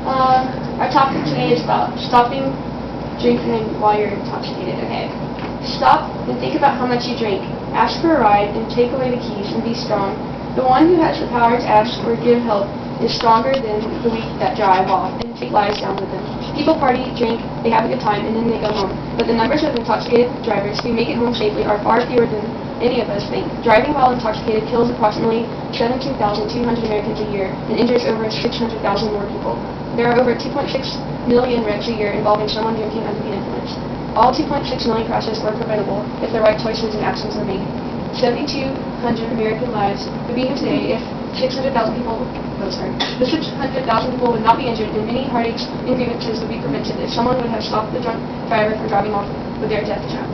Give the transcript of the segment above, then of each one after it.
Our topic today is about stopping drinking while you're intoxicated. Okay. Stop and think about how much you drink. Ask for a ride and take away the keys and be strong. The one who has the power to ask or give help is stronger than the weak that drive off and take lives down with them. People party, drink, they have a good time, and then they go home. But the numbers of intoxicated drivers who make it home safely are far fewer than any of us think. Driving while intoxicated kills approximately 17,200 Americans a year and injures over 600,000 more people. There are over 2.6 million wrecks a year involving someone drinking under the influence. All 2.6 million crashes are preventable if the right choices and actions are made. 7,200 American lives would be here today if 600,000 people would not be injured, and many heartaches and grievances would be prevented if someone would have stopped the drunk driver from driving off with their death trap.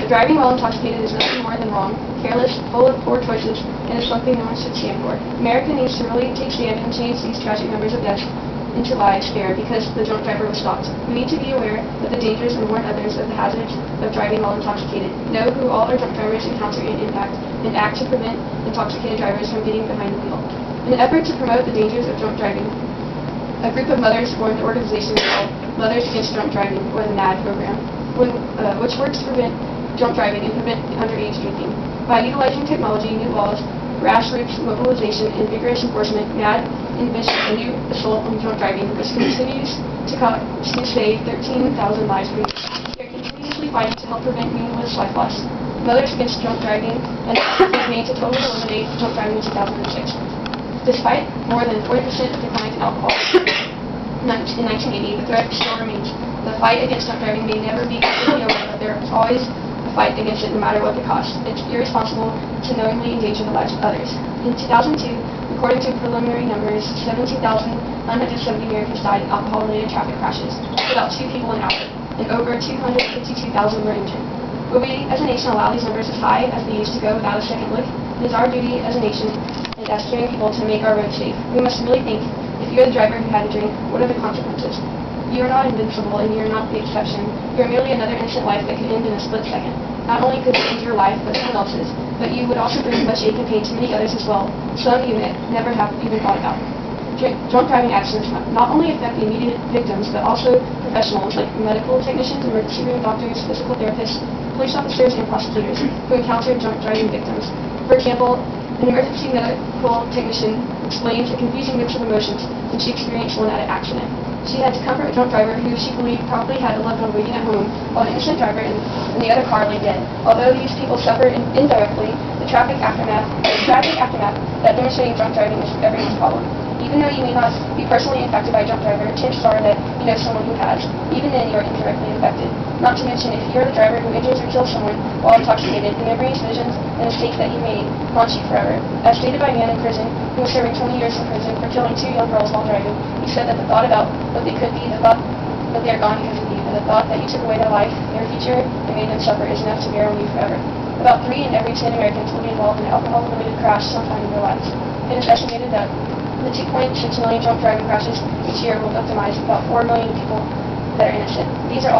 Driving while intoxicated is nothing more than wrong, careless, full of poor choices, and is something no one should stand for. America needs to really take stand and change these tragic numbers of deaths into lives spared because the drunk driver was stopped. We need to be aware of the dangers and warn others of the hazards of driving while intoxicated. Know who all our drunk drivers encounter and impact, and act to prevent intoxicated drivers from getting behind the wheel. In an effort to promote the dangers of drunk driving, a group of mothers formed an organization called Mothers Against Drunk Driving, or the MAD program, which works to prevent drunk driving and prevent underage drinking. By utilizing technology, new laws, grassroots mobilization, and vigorous enforcement, MAD envisions a new assault on drunk driving, which continues to save 13,000 lives per year. They are continuously fighting to help prevent meaningless life loss. Mothers Against Drunk Driving and was made to totally eliminate drunk driving in 2006. Despite more than 40% decline in alcohol in 1980, the threat still remains. The fight against drunk driving may never be completely over, but there is always a fight against it no matter what the cost. It's irresponsible to knowingly endanger the lives of others. In 2002, according to preliminary numbers, 17,170 Americans died in alcohol-related traffic crashes, about 2 people an hour, and over 252,000 were injured. Will we, as a nation, allow these numbers as high as they used to go without a second look? It is our duty as a nation and as caring people to make our roads safe. We must really think, if you're the driver who had a drink, what are the consequences? You are not invincible, and you are not the exception. You are merely another innocent life that could end in a split second. Not only could it end your life, but someone else's, but you would also bring much ache and pain to many others as well, some you never have even thought about. Drunk driving accidents not only affect the immediate victims, but also professionals like medical technicians, emergency room doctors, physical therapists, police officers, and prosecutors who encounter drunk driving victims. For example, an emergency medical technician explains a confusing mix of emotions when she experienced one at an accident. She had to comfort a drunk driver who she believed probably had a loved one waiting at home, while an innocent driver in the other car lay dead. Although these people suffer indirectly, the tragic aftermath that demonstrating drunk driving is everyone's problem. Even though you may not be personally infected by a drunk driver, chances are that you know someone who has. Even then, you are indirectly infected. Not to mention, if you're the driver who injures or kills someone while intoxicated, the memories, visions, and mistakes that you made haunt you forever. As stated by a man in prison who was serving 20 years in prison for killing 2 young girls while driving, he said that the thought about what they could be, the thought that they are gone because of you, and the thought that you took away their life, their future, and made them suffer is enough to bear on you forever. About 3 in every 10 Americans will be involved in an alcohol-related crash sometime in their lives. It is estimated that the 2.6 million drunk driving crashes each year will victimize about 4 million people that are innocent. These are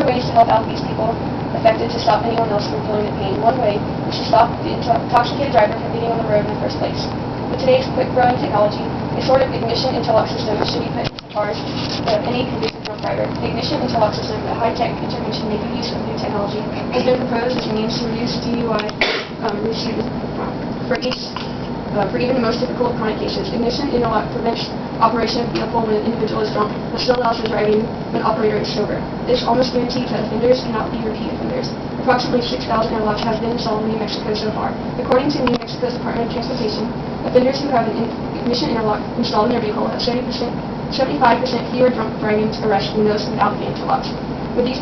ways to help out these people affected to stop anyone else from feeling the pain. One way is to stop the intoxicated driver from getting on the road in the first place. With today's quick-growing technology, a sort of ignition interlock system should be put into cars of any convicted drunk driver. The ignition interlock system, a high-tech intervention making use of new technology, has been proposed as a means to reduce DUI for even the most difficult chronic cases. Ignition interlock prevents operation of the vehicle when an individual is drunk, but still allows for driving when the operator is sober. This almost guarantees that offenders cannot be repeat offenders. Approximately 6,000 interlocks have been installed in New Mexico so far. According to New Mexico's Department of Transportation, offenders who have an ignition interlock installed in their vehicle have 75% fewer drunk driving arrests than those without the interlocks. With these